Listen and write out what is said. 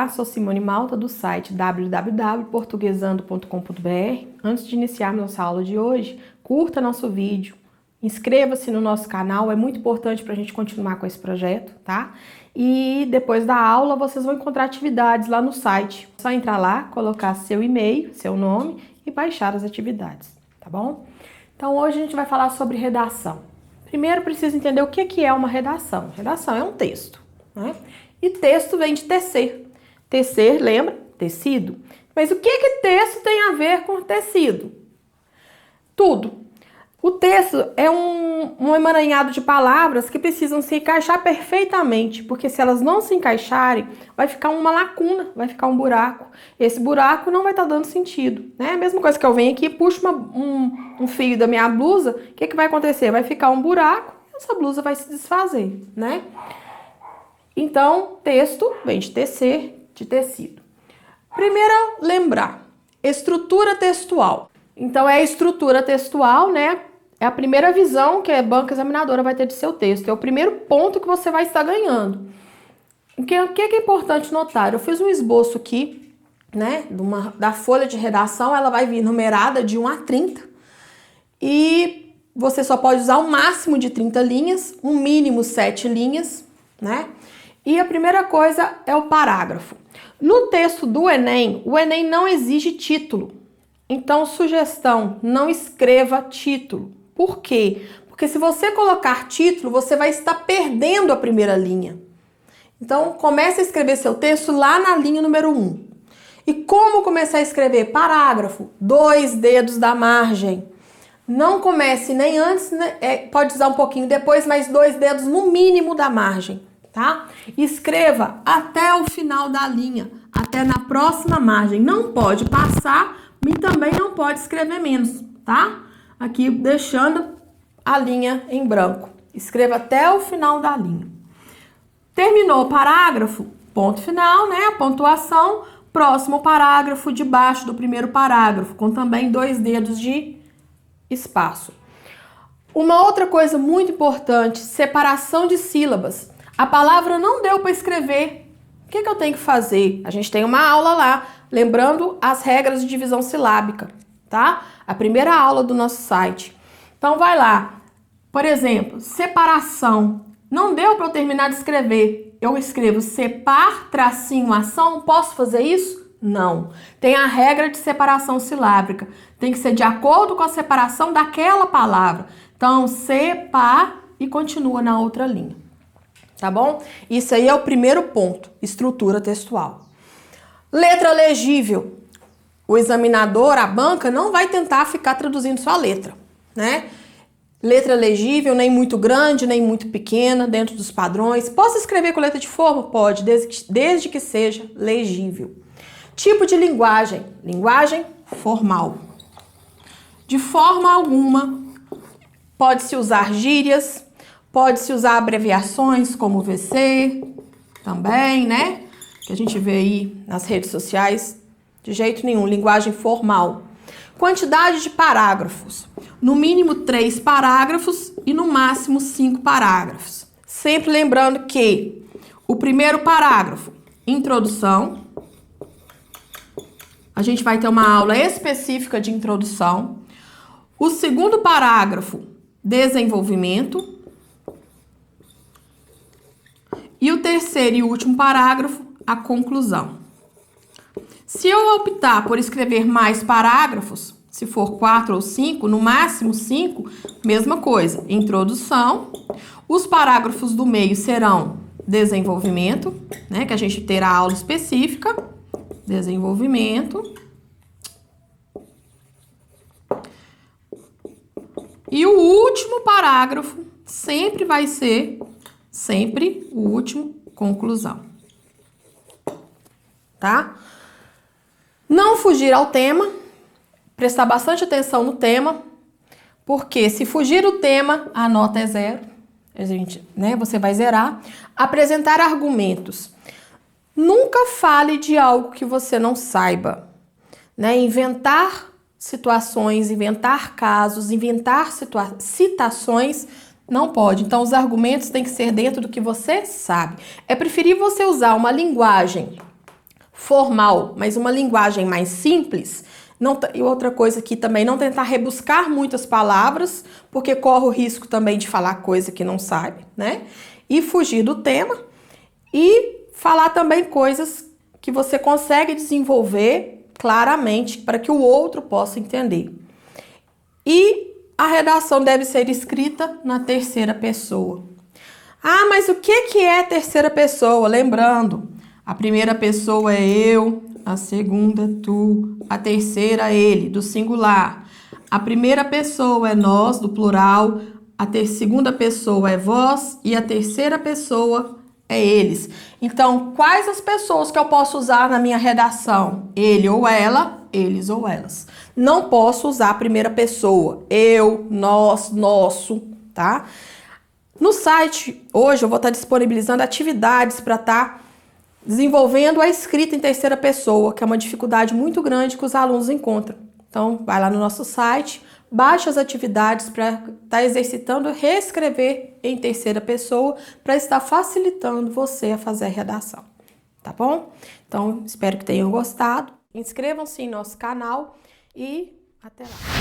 Olá, sou Simone Malta do site www.portuguesando.com.br. Antes de iniciarmos nossa aula de hoje, curta nosso vídeo, inscreva-se no nosso canal, é muito importante para a gente continuar com esse projeto, tá? E depois da aula vocês vão encontrar atividades lá no site. É só entrar lá, colocar seu e-mail, seu nome e baixar as atividades, tá bom? Então hoje a gente vai falar sobre redação. Primeiro precisa entender o que é uma redação. Redação é um texto, né? E texto vem de tecer. Tecer, lembra? Tecido. Mas o que texto tem a ver com tecido? Tudo. O texto é um emaranhado de palavras que precisam se encaixar perfeitamente, porque se elas não se encaixarem, vai ficar uma lacuna, vai ficar um buraco. Esse buraco não vai estar dando sentido, né? A mesma coisa que eu venho aqui, puxo um fio da minha blusa, o que vai acontecer? Vai ficar um buraco e essa blusa vai se desfazer, né? Então, texto vem de tecer, de tecido. Primeiro, lembrar, estrutura textual. Então, é a estrutura textual, né? É a primeira visão que a banca examinadora vai ter de seu texto. É o primeiro ponto que você vai estar ganhando. O que é importante notar? Eu fiz um esboço aqui, né? Da folha de redação, ela vai vir numerada de 1 a 30. E você só pode usar um máximo de 30 linhas, um mínimo 7 linhas, né? E a primeira coisa é o parágrafo. No texto do Enem, o Enem não exige título. Então, sugestão, não escreva título. Por quê? Porque se você colocar título, você vai estar perdendo a primeira linha. Então, comece a escrever seu texto lá na linha número 1. E como começar a escrever? Parágrafo, 2 dedos da margem. Não comece nem antes, pode usar um pouquinho depois, mas 2 dedos no mínimo da margem, tá? Escreva até o final da linha, até na próxima margem. Não pode passar e também não pode escrever menos, tá? Aqui deixando a linha em branco. Escreva até o final da linha. Terminou o parágrafo, ponto final, né? A pontuação, próximo parágrafo debaixo do primeiro parágrafo, com também 2 dedos de espaço. Uma outra coisa muito importante, separação de sílabas. A palavra não deu para escrever. O que eu tenho que fazer? A gente tem uma aula lá, lembrando as regras de divisão silábica, tá? A primeira aula do nosso site. Então, vai lá. Por exemplo, separação. Não deu para eu terminar de escrever. Eu escrevo separ, tracinho, ação. Posso fazer isso? Não. Tem a regra de separação silábica. Tem que ser de acordo com a separação daquela palavra. Então, separ e continua na outra linha. Tá bom? Isso aí é o primeiro ponto, estrutura textual. Letra legível. O examinador, a banca, não vai tentar ficar traduzindo sua letra, né? Letra legível, nem muito grande, nem muito pequena, dentro dos padrões. Posso escrever com letra de forma? Pode, desde que seja legível. Tipo de linguagem. Linguagem formal. De forma alguma, pode-se usar gírias, pode-se usar abreviações como VC, também, né? Que a gente vê aí nas redes sociais. De jeito nenhum, linguagem formal. Quantidade de parágrafos. No mínimo 3 parágrafos e no máximo 5 parágrafos. Sempre lembrando que o primeiro parágrafo, introdução. A gente vai ter uma aula específica de introdução. O segundo parágrafo, desenvolvimento. E o terceiro e último parágrafo, a conclusão. Se eu optar por escrever mais parágrafos, se for 4 ou 5, no máximo 5, mesma coisa, introdução. Os parágrafos do meio serão desenvolvimento, né, que a gente terá aula específica, desenvolvimento. E o último parágrafo sempre vai ser, o último, conclusão. Tá? Não fugir ao tema, prestar bastante atenção no tema, porque se fugir o tema, a nota é 0, você vai zerar. Apresentar argumentos. Nunca fale de algo que você não saiba, né? Inventar situações, inventar casos, inventar citações, não pode. Então, os argumentos têm que ser dentro do que você sabe. É preferível você usar uma linguagem formal, mas uma linguagem mais simples. E outra coisa aqui também, não tentar rebuscar muitas palavras, porque corre o risco também de falar coisa que não sabe, né? E fugir do tema e falar também coisas que você consegue desenvolver claramente para que o outro possa entender. E a redação deve ser escrita na terceira pessoa. Ah, mas o que é terceira pessoa? Lembrando, a primeira pessoa é eu, a segunda tu, a terceira ele, do singular. A primeira pessoa é nós, do plural, a segunda pessoa é vós e a terceira pessoa é eles. Então, quais as pessoas que eu posso usar na minha redação? Ele ou ela, eles ou elas. Não posso usar a primeira pessoa, eu, nós, nosso, tá? No site, hoje eu vou estar disponibilizando atividades para estar desenvolvendo a escrita em terceira pessoa, que é uma dificuldade muito grande que os alunos encontram. Então, vai lá no nosso site, baixa as atividades para estar exercitando reescrever em terceira pessoa para estar facilitando você a fazer a redação, tá bom? Então, espero que tenham gostado. Inscrevam-se em nosso canal e até lá!